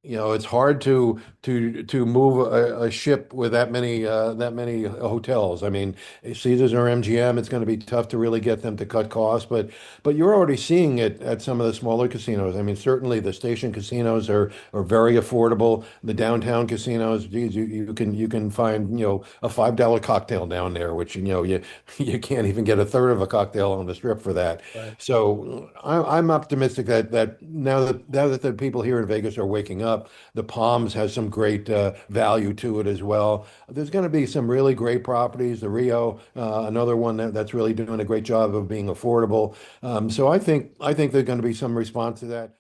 It's hard to move a ship with that many hotels. I mean, Caesars or MGM, it's going to be tough to really get them to cut costs, but you're already seeing it at some of the smaller casinos. I mean, certainly the station casinos are very affordable. The downtown casinos, geez, you can find a $5 cocktail down there, which you can't even get a third of a cocktail on the strip for that. Right. So I'm optimistic that now that the people here in Vegas are waking up, the Palms has some great value to it as well. There's going to be some really great properties. The Rio, another one that's really doing a great job of being affordable. So I think there's going to be some response to that.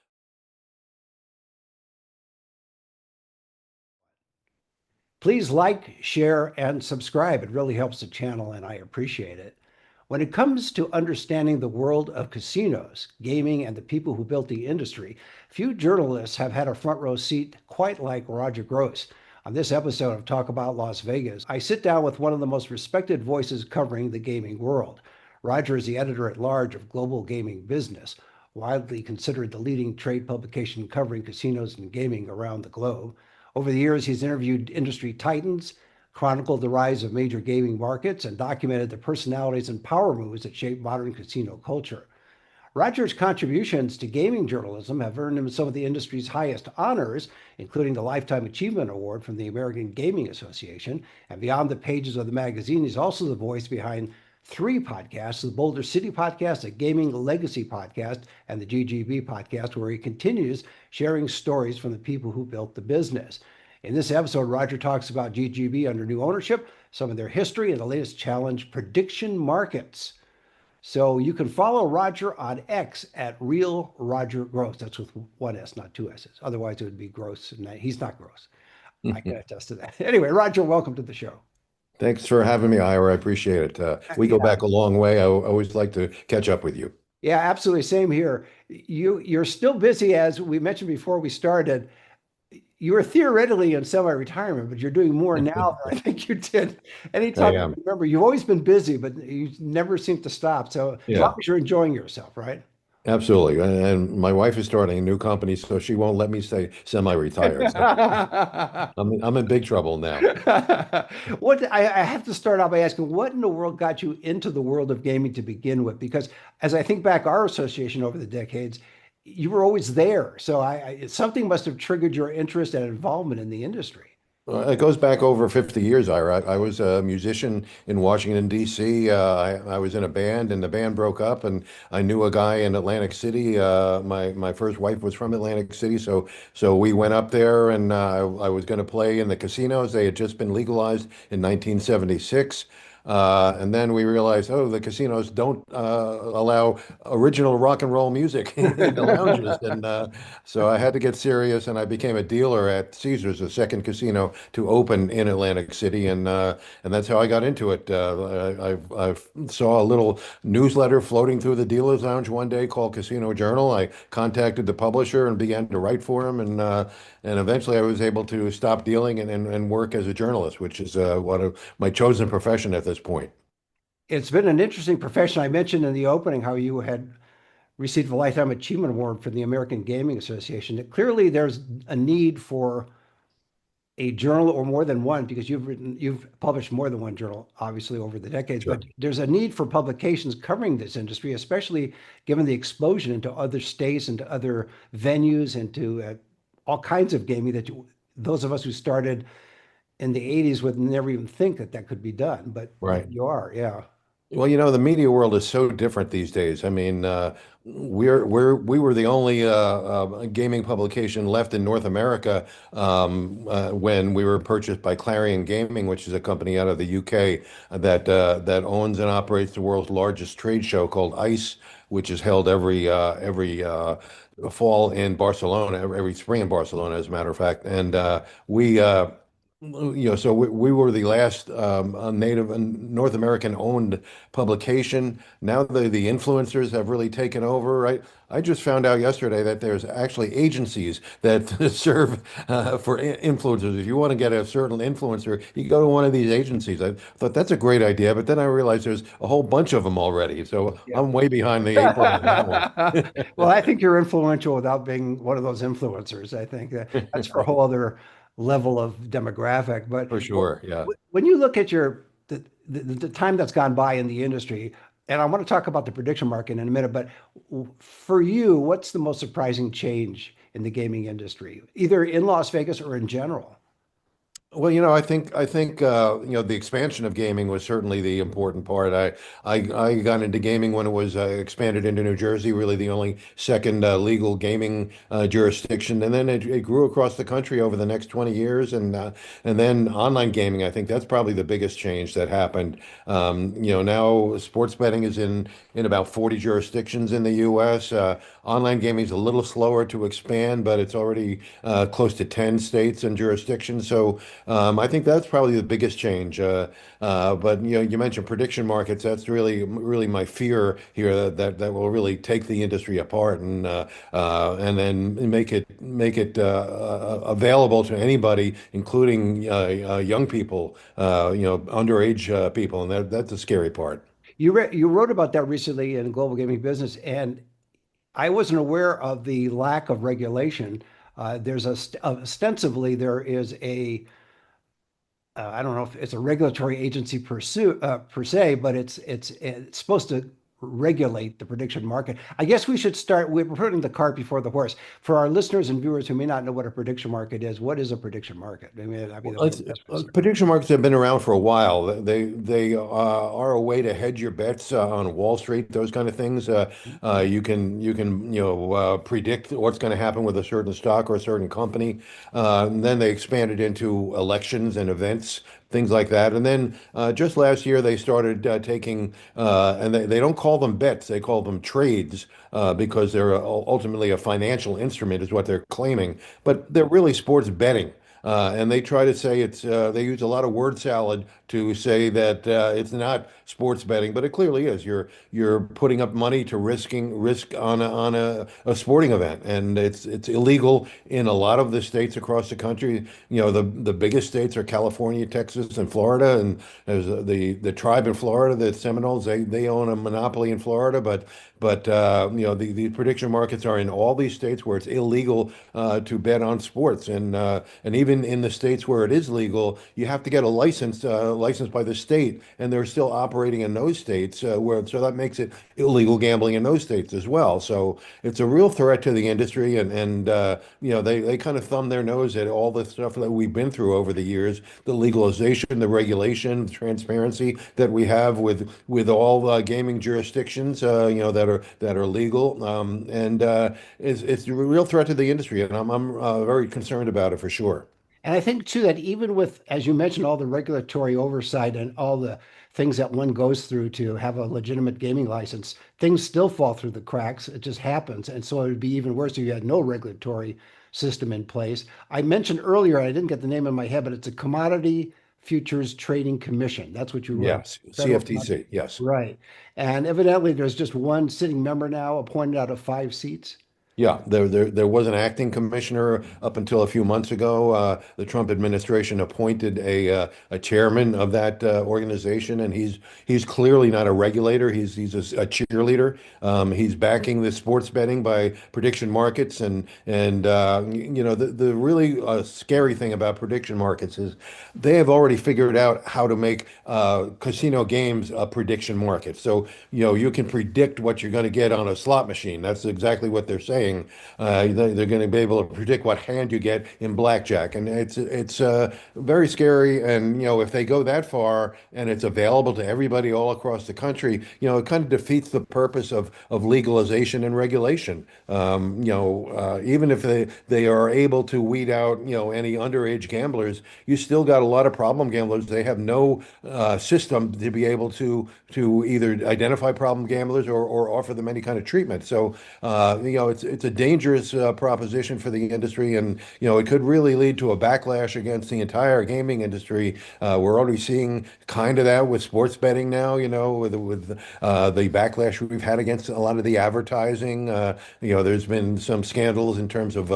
Please like, share, and subscribe. It really helps the channel, and I appreciate it. When it comes to understanding the world of casinos, gaming, and the people who built the industry, few journalists have had a front row seat quite like Roger Gross. On this episode of Talk About Las Vegas, I sit down with one of the most respected voices covering the gaming world. Roger is the editor at large of Global Gaming Business, widely considered the leading trade publication covering casinos and gaming around the globe. Over the years, he's interviewed industry titans, chronicled the rise of major gaming markets, and documented the personalities and power moves that shape modern casino culture. Roger's contributions to gaming journalism have earned him some of the industry's highest honors, including the Lifetime Achievement Award from the American Gaming Association. And beyond the pages of the magazine, he's also the voice behind three podcasts: the Boulder City podcast, the Gaming Legacy podcast, and the GGB podcast, where he continues sharing stories from the people who built the business. In this episode, Roger talks about GGB under new ownership, some of their history, and the latest challenge: prediction markets. So you can follow Roger on X at Real Roger Gross. That's with one S, not two S's. Otherwise, it would be Gross, and he's not Gross. I can attest to that. Anyway, Roger, welcome to the show. Thanks for having me, Ira. I appreciate it. We go Yeah, back a long way. I always like to catch up with you. yeah, absolutely. Same here. You're still busy, as we mentioned before we started. You were theoretically in semi-retirement, but you're doing more now than I think you did I anytime you am. remember. You've always been busy, but you never seem to stop. So as long Yeah. as you're enjoying yourself, right? Absolutely. And my wife is starting a new company, so she won't let me stay semi-retired. So I'm in big trouble now. I have to start out by asking, what in the world got you into the world of gaming to begin with? Because as I think back our association over the decades, you were always there. So something must have triggered your interest and involvement in the industry. It goes back over 50 years, Ira. I was a musician in Washington, D.C. I was in a band, and the band broke up, and I knew a guy in Atlantic City. My first wife was from Atlantic City, so we went up there, and I was going to play in the casinos. They had just been legalized in 1976. And then we realized, oh, the casinos don't allow original rock and roll music in the lounges. And so I had to get serious, and I became a dealer at Caesars, the second casino to open in Atlantic City, and that's how I got into it. I saw a little newsletter floating through the dealers lounge one day called Casino Journal. I contacted the publisher and began to write for him, and eventually I was able to stop dealing and work as a journalist, which is one of my chosen profession at this point. It's been an interesting profession. I mentioned in the opening how you had received a Lifetime Achievement Award from the American Gaming Association. That clearly there's a need for a journal or more than one, because you've published more than one journal, obviously, over the decades, Sure. but there's a need for publications covering this industry, especially given the explosion into other states, into other venues, into all kinds of gaming that those of us who started in the 80s would never even think that that could be done. But Right. you are, yeah. Well, the media world is so different these days. I mean, we were the only gaming publication left in North America when we were purchased by Clarion Gaming, which is a company out of the UK that owns and operates the world's largest trade show called ICE, which is held every fall in Barcelona, every spring in Barcelona, as a matter of fact. And we So we were the last native and North American owned publication. Now the influencers have really taken over, right? I just found out yesterday that there's actually agencies that serve for influencers. If you want to get a certain influencer, you go to one of these agencies. I thought that's a great idea, but then I realized there's a whole bunch of them already. So Yeah. I'm way behind the eight ball on that one. Well, I think you're influential without being one of those influencers. I think that's for a whole other level of demographic. But For sure, yeah. when you look at the time that's gone by in the industry, and I want to talk about the prediction market in a minute, but for you, what's the most surprising change in the gaming industry, either in Las Vegas or in general? Well, I think the expansion of gaming was certainly the important part. I got into gaming when it was expanded into New Jersey, really the only second legal gaming jurisdiction, and then it grew across the country over the next 20 years, and then online gaming. I think that's probably the biggest change that happened. Now sports betting is in about 40 jurisdictions in the U.S. Online gaming is a little slower to expand, but it's already close to 10 states and jurisdictions. So. I think that's probably the biggest change. But you mentioned prediction markets. That's really my fear here that will really take the industry apart and then make it available to anybody, including young people, underage people, and that's a scary part. You wrote about that recently in Global Gaming Business, and I wasn't aware of the lack of regulation. There's ostensibly there is a I don't know if it's a regulatory agency per se, but it's supposed to regulate the prediction market. I guess we should start. We're putting the cart before the horse. For our listeners and viewers who may not know what a prediction market is, what is a prediction market? I mean, that'd be Well, the best way to start. prediction markets have been around for a while. They are a way to hedge your bets on Wall Street, those kind of things. You can predict what's going to happen with a certain stock or a certain company. And then they expanded into elections and events, things like that. And then just last year they started taking and they don't call them bets, they call them trades because they're ultimately a financial instrument, is what they're claiming. But they're really sports betting. And they try to say they use a lot of word salad to say that it's not sports betting, but it clearly is. You're putting up money to risk on a sporting event, and it's illegal in a lot of the states across the country. The biggest states are California, Texas, and Florida, and there's the tribe in Florida, the Seminoles. They own a monopoly in Florida, but the prediction markets are in all these states where it's illegal to bet on sports, and even in the states where it is legal, you have to get a license by the state, and they're still operating in those states so that makes it illegal gambling in those states as well. So it's a real threat to the industry, and they kind of thumb their nose at all the stuff that we've been through over the years, the legalization, the regulation, the transparency that we have with all gaming jurisdictions, that are legal, and it's a real threat to the industry, and I'm very concerned about it for sure. And I think too that even with, as you mentioned, all the regulatory oversight and all the things that one goes through to have a legitimate gaming license, things still fall through the cracks. It just happens. And so it would be even worse if you had no regulatory system in place. I mentioned earlier, I didn't get the name in my head, but it's a Commodity Futures Trading Commission. That's what you wrote. Yes, Federal Commodity. CFTC. Yes. Right. And evidently there's just one sitting member now appointed out of five seats. Yeah, there was an acting commissioner up until a few months ago. The Trump administration appointed a chairman of that organization, and he's clearly not a regulator. He's a cheerleader. He's backing the sports betting by prediction markets, and the really scary thing about prediction markets is they have already figured out how to make casino games a prediction market. So you can predict what you're going to get on a slot machine. That's exactly what they're saying. They're going to be able to predict what hand you get in blackjack, and it's very scary. And if they go that far and it's available to everybody all across the country, it kind of defeats the purpose of legalization and regulation. Even if they are able to weed out any underage gamblers, you still got a lot of problem gamblers. They have no system to be able to either identify problem gamblers or offer them any kind of treatment. So it's it's a dangerous proposition for the industry, and it could really lead to a backlash against the entire gaming industry. We're already seeing kind of that with sports betting now. With the backlash we've had against a lot of the advertising. There's been some scandals in terms of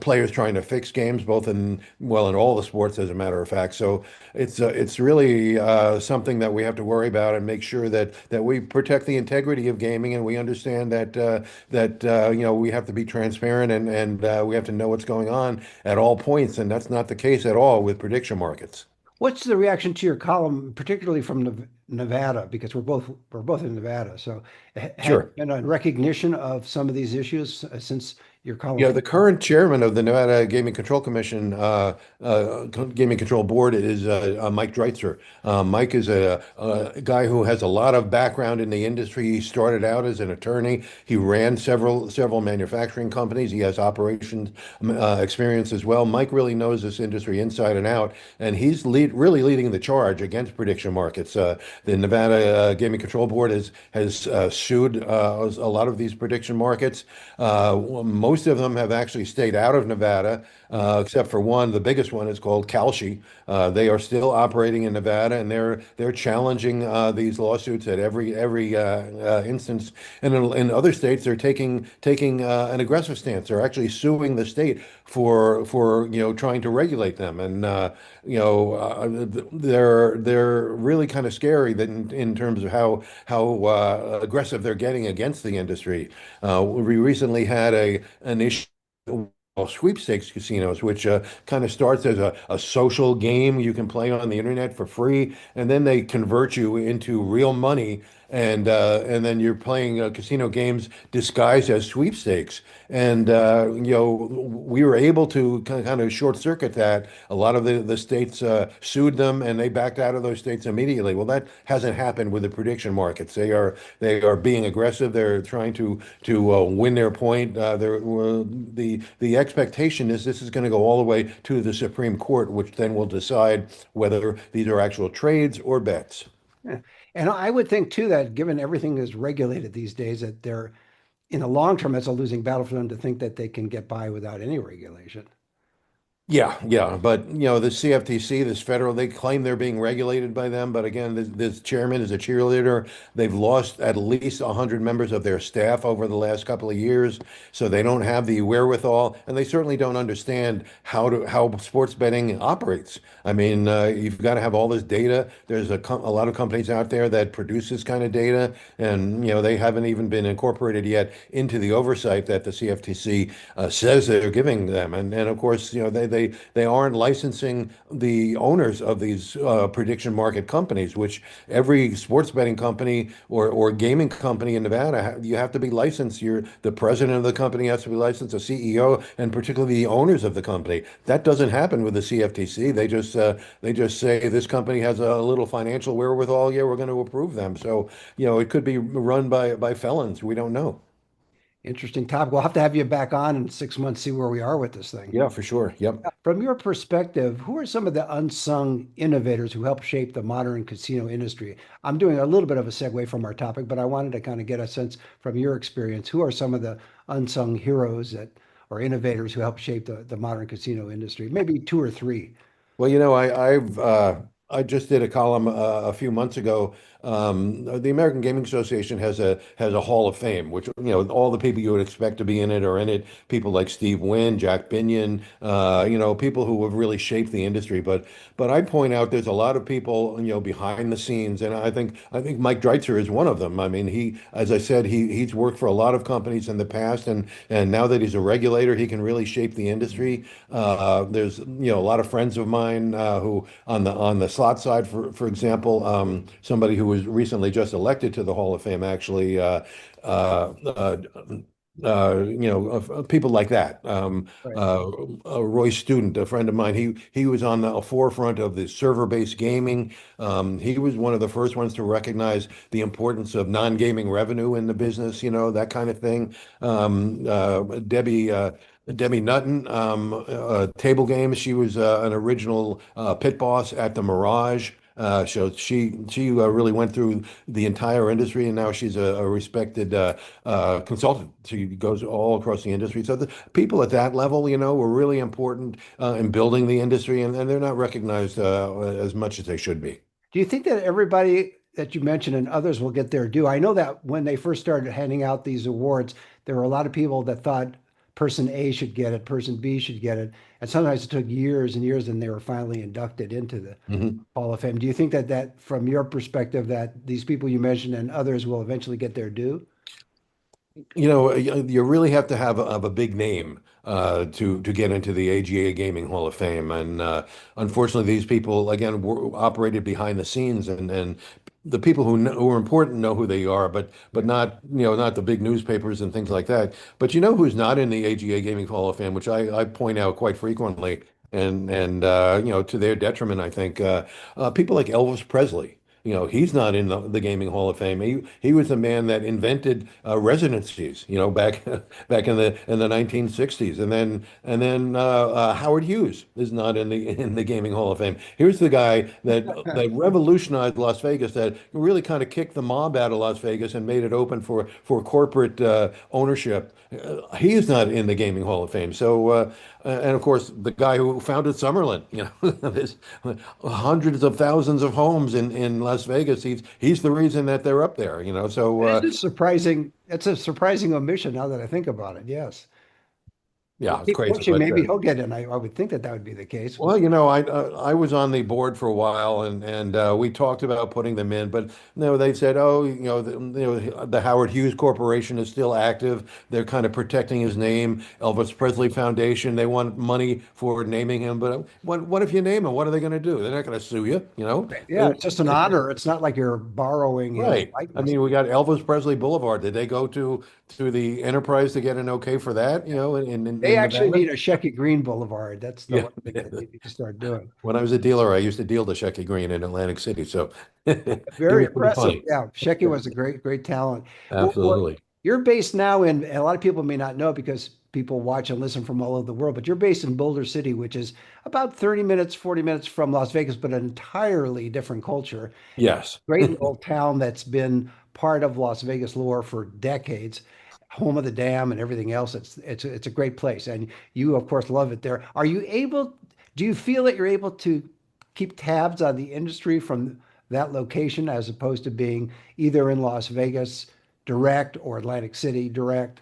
players trying to fix games, both in all the sports, as a matter of fact. So it's really something that we have to worry about and make sure that we protect the integrity of gaming, and we understand that we have to be transparent, and we have to know what's going on at all points, and that's not the case at all with prediction markets. What's the reaction to your column, particularly from Nevada, because we're both in Nevada. So has Sure. there been a recognition of some of these issues since your column Yeah, came the out? current chairman of the Nevada Gaming Control Commission, Gaming Control Board, is Mike Dreitzer. Mike is a guy who has a lot of background in the industry. He started out as an attorney. He ran several manufacturing companies. He has operations experience as well. Mike really knows this industry inside and out, and he's really leading the charge against prediction markets. The Nevada Gaming Control Board has sued a lot of these prediction markets. Most of them have actually stayed out of Nevada, except for one. The biggest one is called Kalshi. They are still operating in Nevada, and they're challenging these lawsuits at every instance. And in other states, they're taking an aggressive stance. They're actually suing the state for trying to regulate them. And they're really kind of scary that in terms of how aggressive they're getting against the industry. We recently had an issue of sweepstakes casinos, which kind of starts as a social game you can play on the internet for free, and then they convert you into real money, and then you're playing casino games disguised as sweepstakes. And we were able to kind of short circuit that. A lot of the states sued them, and they backed out of those states immediately. Well, that hasn't happened with the prediction markets. They are being aggressive. They're trying to win their point. The expectation is this is going to go all the way to the Supreme Court, which then will decide whether these are actual trades or bets. Yeah. And I would think too that given everything is regulated these days, that they're in the long term, it's a losing battle for them to think that they can get by without any regulation. Yeah, yeah, but the CFTC, this federal, they claim they're being regulated by them, but again, this chairman is a cheerleader. They've lost at least 100 members of their staff over the last couple of years, so they don't have the wherewithal, and they certainly don't understand how sports betting operates. I mean, you've got to have all this data. There's a lot of companies out there that produce this kind of data, and they haven't even been incorporated yet into the oversight that the CFTC says they're giving them, and of course, they aren't licensing the owners of these prediction market companies, which every sports betting company or gaming company in Nevada, you have to be licensed. The president of the company has to be licensed, the CEO, and particularly the owners of the company. That doesn't happen with the CFTC. They just say this company has a little financial wherewithal. Yeah, we're going to approve them. So it could be run by felons. We don't know. Interesting topic. We'll have to have you back on in 6 months, see where we are with this thing. Yeah, for sure. Yep. From your perspective, who are some of the unsung innovators who help shape the modern casino industry? I'm doing a little bit of a segue from our topic, but I wanted to kind of get a sense from your experience. Who are some of the unsung heroes that or innovators who help shape the modern casino industry? Maybe two or three. Well, I just did a column a few months ago. The American Gaming Association has a Hall of Fame, which all the people you would expect to be in it are in it. People like Steve Wynn, Jack Binion, people who have really shaped the industry. But I point out there's a lot of people behind the scenes, and I think Mike Dreitzer is one of them. I mean, as I said, he's worked for a lot of companies in the past, and now that he's a regulator, he can really shape the industry. There's a lot of friends of mine who on the slot side, for example, somebody who was recently just elected to the Hall of Fame, actually, uh, people like that. Right. Roy Student, a friend of mine, he was on the forefront of the server-based gaming. He was one of the first ones to recognize the importance of non-gaming revenue in the business, that kind of thing. Debbie Nutton, table games. She was an original pit boss at the Mirage. She really went through the entire industry, and now she's a respected consultant. She goes all across the industry. So the people at that level, were really important in building the industry, and they're not recognized as much as they should be. Do you think that everybody that you mentioned and others will get their due? I know that when they first started handing out these awards, there were a lot of people that thought person A should get it, person B should get it, and sometimes it took years and years, and they were finally inducted into the Mhm. Hall of Fame. Do you think that from your perspective, that these people you mentioned and others will eventually get their due? You really have to have a big name to get into the AGA Gaming Hall of Fame, and unfortunately, these people again operated behind the scenes, and the people who are important know who they are, but Yeah. not not the big newspapers and things like that. But you know who's not in the AGA Gaming Hall of Fame, which I point out quite frequently, and to their detriment, I think people like Elvis Presley. He's not in the Gaming Hall of Fame. He was the man that invented residencies, back back in the 1960s, and then Howard Hughes is not in the Gaming Hall of Fame. Here's the guy that revolutionized Las Vegas, that really kind of kicked the mob out of Las Vegas and made it open for corporate ownership. He is not in the Gaming Hall of Fame. So, and of course, the guy who founded Summerlin, there's hundreds of thousands of homes in Las Vegas. He's the reason that they're up there. So It is surprising. It's a surprising omission now that I think about it. Yes. If yeah, they it's keep crazy. pushing, But maybe he'll get in. I would think that that would be the case. well, I was on the board for a while, and we talked about putting them in, but no, they said, oh, the Howard Hughes Corporation is still active. They're kind of protecting his name. Elvis Presley Foundation, they want money for naming him, but what if you name him? What are they going to do? They're not going to sue you. Yeah, it's just an honor. It's not like you're borrowing his Right. I likeness. mean, we got Elvis Presley Boulevard. Did they go to the Enterprise to get an okay for that? They In actually Nevada? need a Shecky Green Boulevard. That's the Yeah. one thing that they need to start doing. When I was a dealer, I used to deal the Shecky Green in Atlantic City, so he Very was pretty impressive. funny. Yeah, Shecky was a great talent. Absolutely. You're based now in, and a lot of people may not know because people watch and listen from all over the world, but you're based in Boulder City, which is about 30 minutes, 40 minutes from Las Vegas, but an entirely different culture. Yes. Great little town that's been part of Las Vegas lore for decades, home of the dam and everything else. It's a great place, and you of course love it there. Are you able? Do you feel that you're able to keep tabs on the industry from that location as opposed to being either in Las Vegas direct or Atlantic City direct?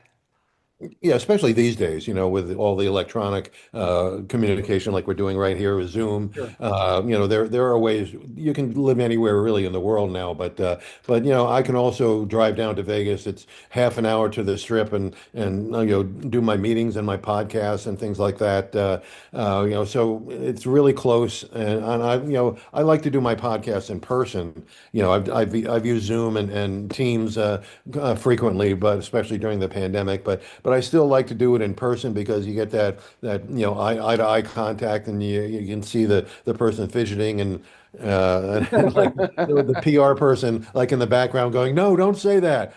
Yeah, especially these days, with all the electronic communication like we're doing right here with Zoom. Sure. There are ways you can live anywhere really in the world now, but I can also drive down to Vegas. It's half an hour to the Strip, and do my meetings and my podcasts and things like that. So it's really close, and I like to do my podcasts in person. I've used Zoom and Teams frequently, but especially during the pandemic. But I still like to do it in person because you get that eye to eye contact, and you can see the person fidgeting, and like the PR person like in the background going, no, don't say that.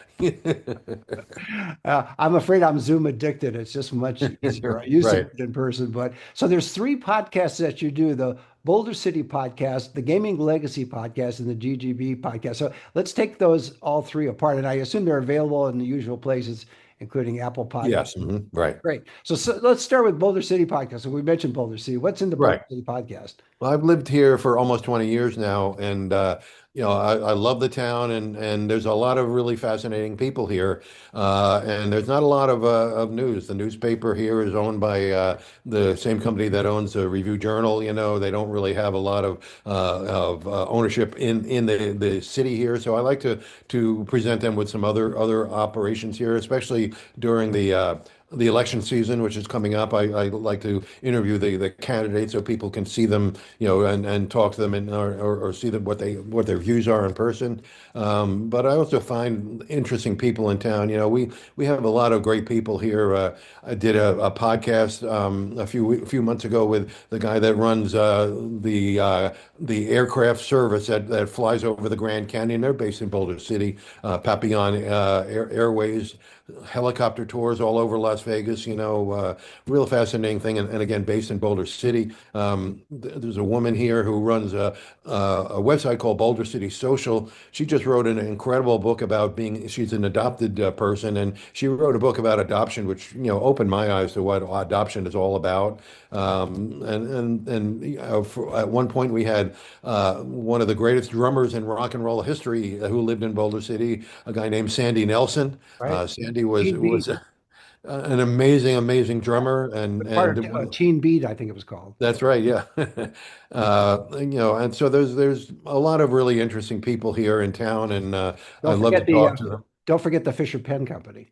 I'm afraid I'm Zoom addicted. It's just much easier. I used to do Right. it in person, but so there's three podcasts that you do: the Boulder City podcast, the Gaming Legacy podcast, and the GGB podcast. So let's take those all three apart, and I assume they're available in the usual places, including Apple Podcasts. Yes. Right. Great. So let's start with Boulder City podcast. So we mentioned Boulder City. What's in the Boulder Right. City podcast? Well, I've lived here for almost 20 years now, and I love the town, and there's a lot of really fascinating people here, and there's not a lot of news. The newspaper here is owned by the same company that owns the Review Journal. They don't really have a lot of ownership in the city here, so I like to present them with some other operations here, especially during the election season, which is coming up. I like to interview the candidates so people can see them, and talk to them, and or see them what their views are in person. But I also find interesting people in town. We have a lot of great people here. I did a podcast a few months ago with the guy that runs the aircraft service that flies over the Grand Canyon. They're based in Boulder City, Papillon Airways. helicopter tours all over Las Vegas, real fascinating thing. And again, based in Boulder City. There's a woman here who runs a website called Boulder City Social. She just wrote an incredible book about she's an adopted person, and she wrote a book about adoption, which, opened my eyes to what adoption is all about. At one point we had one of the greatest drummers in rock and roll history who lived in Boulder City, a guy named Sandy Nelson. Right? Sandy Teen was Beat, an amazing, amazing drummer, part and of Teen Beat, I think it was called. that's right, yeah. And so there's a lot of really interesting people here in town, and I Don't love to forget the talk to them. don't forget the Fisher Pen Company.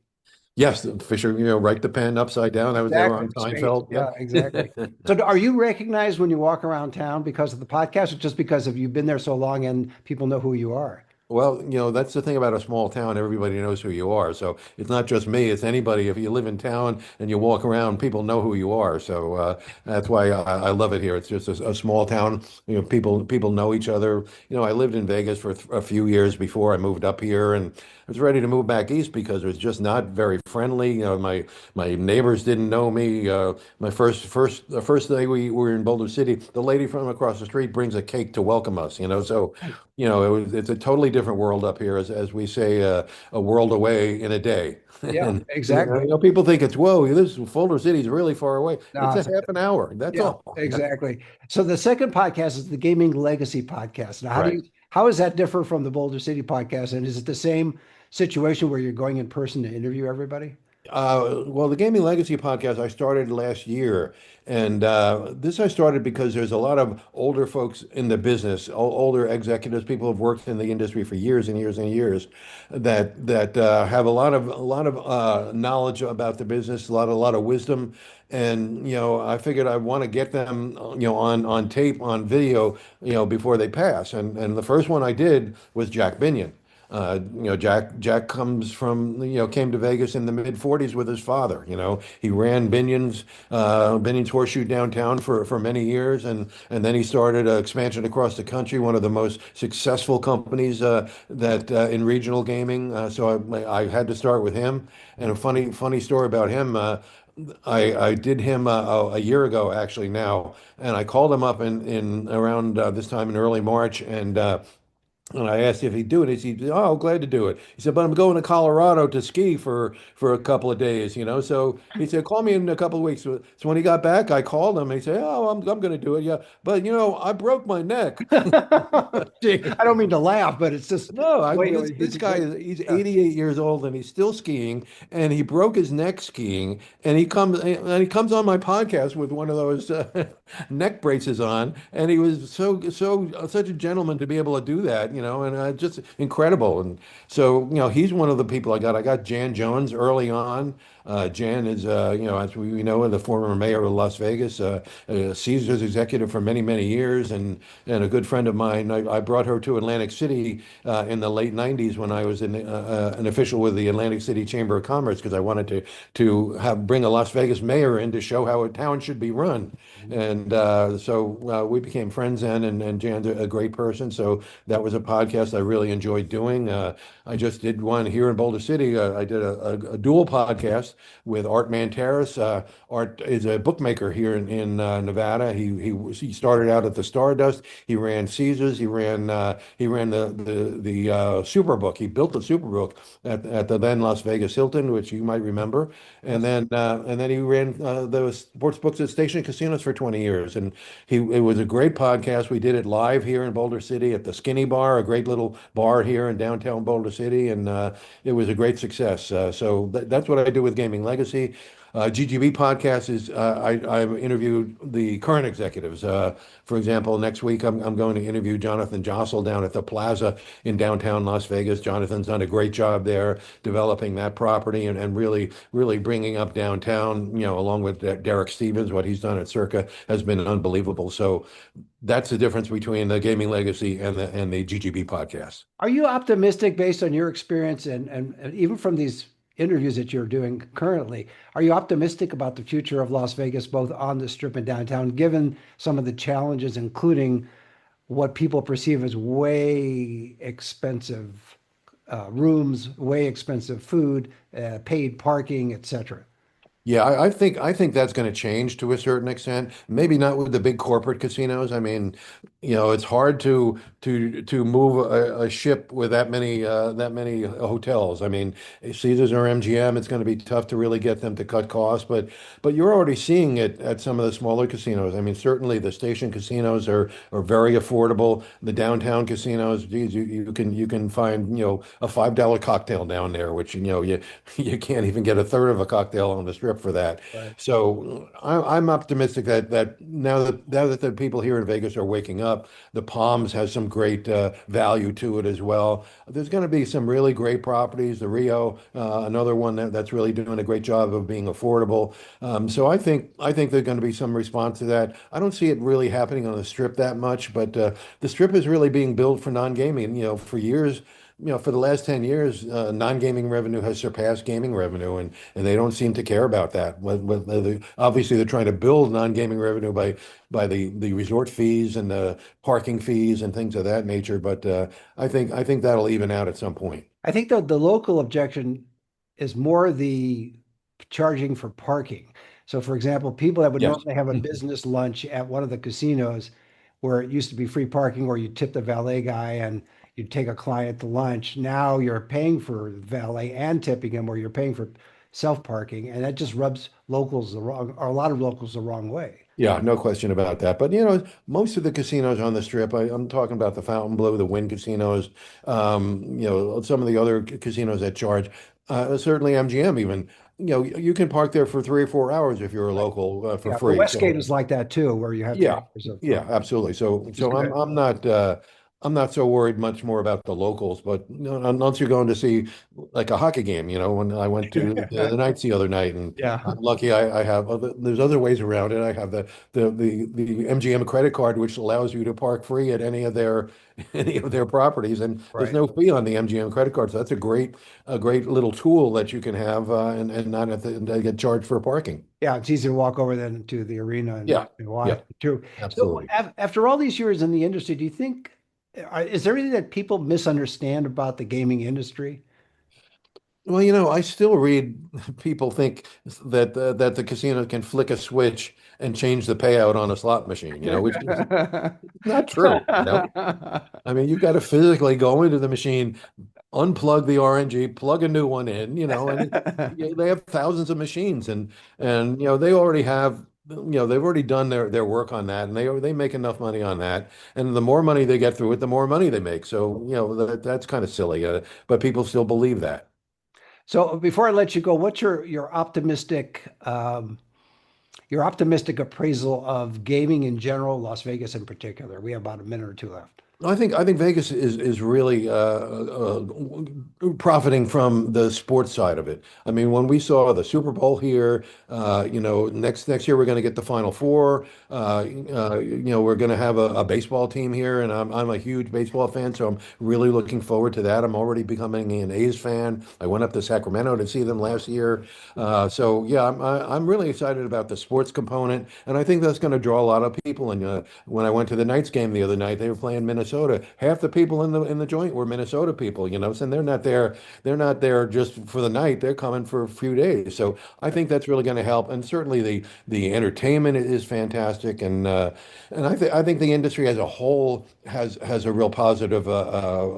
Yes, Fisher, write the pen upside down. I was there Exactly. on Space. Seinfeld. Yeah, exactly. Yep. So are you recognized when you walk around town because of the podcast, or just because of you've been there so long and people know who you are? Well, that's the thing about a small town. Everybody knows who you are. So it's not just me, it's anybody. If you live in town and you walk around, people know who you are. So that's why I love it here. It's just a small town. People know each other. I lived in Vegas for a few years before I moved up here, and I was ready to move back east because it was just not very friendly. My neighbors didn't know me. The first day we were in Boulder City, the lady from across the street brings a cake to welcome us. So it's a totally different world up here, as we say, a world away in a day. Yeah, And exactly. people think it's, whoa, this Boulder City is really far away. No, It's a half an hour. That's yeah, all. exactly. So the second podcast is the Gaming Legacy podcast. Now, Right. how does that differ from the Boulder City podcast? And is it the same situation where you're going in person to interview everybody? Well, the Gaming Legacy podcast I started last year, and this I started because there's a lot of older folks in the business, older executives, people who've worked in the industry for years and years and years, that have a lot of knowledge about the business, a lot of wisdom, and I figured I want to get them, on tape, on video, before they pass, and the first one I did was Jack Binion. Jack comes from, came to Vegas in the mid 40s with his father. He ran Binion's Horseshoe downtown for many years, and then he started an expansion across the country, one of the most successful companies that in regional gaming. So I had to start with him. And a funny story about him. I did him a year ago, actually now, and I called him up in around this time in early March, and I asked if he'd do it. He said, "Oh, glad to do it." He said, "But I'm going to Colorado to ski for a couple of days, So he said, "Call me in a couple of weeks." So when he got back, I called him. And he said, "Oh, I'm going to do it, yeah. But I broke my neck." Gee, I don't mean to laugh, but it's just No, he's this a guy great. he's Yeah. 88 years old and he's still skiing, and he broke his neck skiing, and he comes on my podcast with one of those neck braces on, and he was such a gentleman to be able to do that, and just incredible. And so, he's one of the people I got. I got Jan Jones early on. Jan is, as we know, the former mayor of Las Vegas, Caesar's executive for many, many years, and a good friend of mine. I brought her to Atlantic City in the late 90s when I was an official with the Atlantic City Chamber of Commerce because I wanted to bring a Las Vegas mayor in to show how a town should be run. And so we became friends then, and Jan's a great person. So that was a podcast I really enjoyed doing. I just did one here in Boulder City. I did a dual podcast with Art Manteris. Art is a bookmaker here in Nevada. He started out at the Stardust. He ran Caesars. He ran the Superbook. He built the Superbook at the then Las Vegas Hilton, which you might remember. Yes. And then he ran the sports books at Station Casinos for 20 years. And it was a great podcast. We did it live here in Boulder City at the Skinny Bar, a great little bar here in downtown Boulder City, and it was a great success. So that's what I do with Gaming Legacy. GGB podcast is I've interviewed the current executives. For example, next week I'm going to interview Jonathan Jossel down at the Plaza in downtown Las Vegas. Jonathan's done a great job there developing that property and really bringing up downtown. Along with Derek Stevens, what he's done at Circa has been unbelievable. So that's the difference between the Gaming Legacy and the GGB podcast. Are you optimistic based on your experience and even from these interviews that you're doing currently? Are you optimistic about the future of Las Vegas, both on the strip and downtown, given some of the challenges, including what people perceive as way expensive rooms, way expensive food, paid parking, etc. Yeah, I think that's going to change to a certain extent. Maybe not with the big corporate casinos. I mean, it's hard to move a ship with that many hotels. I mean, Caesars or MGM, it's going to be tough to really get them to cut costs. But you're already seeing it at some of the smaller casinos. I mean, certainly the station casinos are very affordable. The downtown casinos, geez, you can find a $5 cocktail down there, which you can't even get a third of a cocktail on the strip for that. Right. So I'm optimistic that now that the people here in Vegas are waking up, the Palms has some great value to it as well. There's going to be some really great properties. The Rio, another one that's really doing a great job of being affordable. So I think there's going to be some response to that. I don't see it really happening on the Strip that much, but the Strip is really being built for non-gaming. For years, for the last 10 years, non-gaming revenue has surpassed gaming revenue, and they don't seem to care about that. Obviously, they're trying to build non-gaming revenue by the resort fees and the parking fees and things of that nature. But I think that'll even out at some point. I think the local objection is more the charging for parking. So, for example, people that would Yes. normally have a business lunch at one of the casinos where it used to be free parking, or you tip the valet guy and you take a client to lunch, now you're paying for valet and tipping him, or you're paying for self parking. And that just rubs locals the wrong, or a lot of locals the wrong way. Yeah, no question about that. But most of the casinos on the Strip, I'm talking about the Fontainebleau, the Wynn casinos, some of the other casinos that charge, certainly MGM even. You can park there for 3 or 4 hours if you're a Right. local for Yeah, the free. Westgate So is like that too, where you have three yeah, hours of, yeah, absolutely. So which is so I'm good. I'm not so worried much more about the locals, but unless you're going to see like a hockey game, when I went to the Knights the other night, and Yeah, I'm lucky I have there's other ways around it. I have the MGM credit card, which allows you to park free at any of their any of their properties, and there's right. no fee on the MGM credit card. So that's a great little tool that you can have and not have to get charged for parking. Yeah, it's easy to walk over then to the arena Yeah, and yeah, watch. True. So absolutely. after all these years in the industry, do you think is there anything that people misunderstand about the gaming industry? Well, I still read people think that the casino can flick a switch and change the payout on a slot machine, which is not true. I mean, you've got to physically go into the machine, unplug the RNG, plug a new one in, they have thousands of machines, and they've already done their work on that, and they make enough money on that, and the more money they get through it, the more money they make. So, that's kind of silly, but people still believe that. So before I let you go, what's your optimistic appraisal of gaming in general, Las Vegas in particular? We have about a minute or two left. I think Vegas is really profiting from the sports side of it. I mean, when we saw the Super Bowl here, next year we're going to get the Final Four. We're going to have a baseball team here, and I'm a huge baseball fan, so I'm really looking forward to that. I'm already becoming an A's fan. I went up to Sacramento to see them last year, so yeah, I'm really excited about the sports component, and I think that's going to draw a lot of people. And when I went to the Knights game the other night, they were playing Minnesota. Half the people in the joint were Minnesota people, so they're not there. They're not there just for the night. They're coming for a few days. So I think that's really going to help. And certainly the entertainment is fantastic. And I think the industry as a whole has a real positive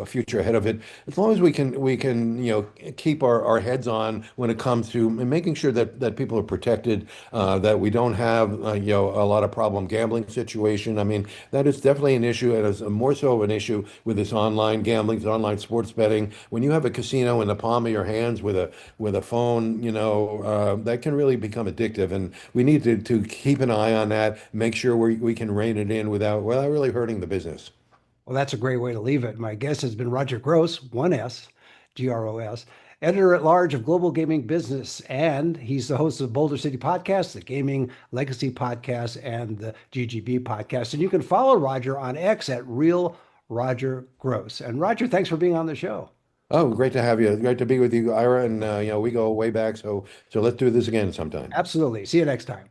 future ahead of it. As long as we can keep our heads on when it comes to making sure that people are protected, that we don't have a lot of problem gambling situation. I mean, that is definitely an issue, and is more so of an issue with this online gambling, this online sports betting. When you have a casino in the palm of your hands with a phone, that can really become addictive, and we need to keep an eye on that, make sure we can rein it in without really hurting the business. Well, that's a great way to leave it. My guest has been Roger Gross, one S, Gros, editor at large of Global Gaming Business, and he's the host of Boulder City Podcast, the Gaming Legacy Podcast, and the GGB Podcast. And you can follow Roger on X at Real Roger Gross. And Roger, thanks for being on the show. Oh, great to have you. Great to be with you, Ira. And we go way back, so let's do this again sometime. Absolutely. See you next time.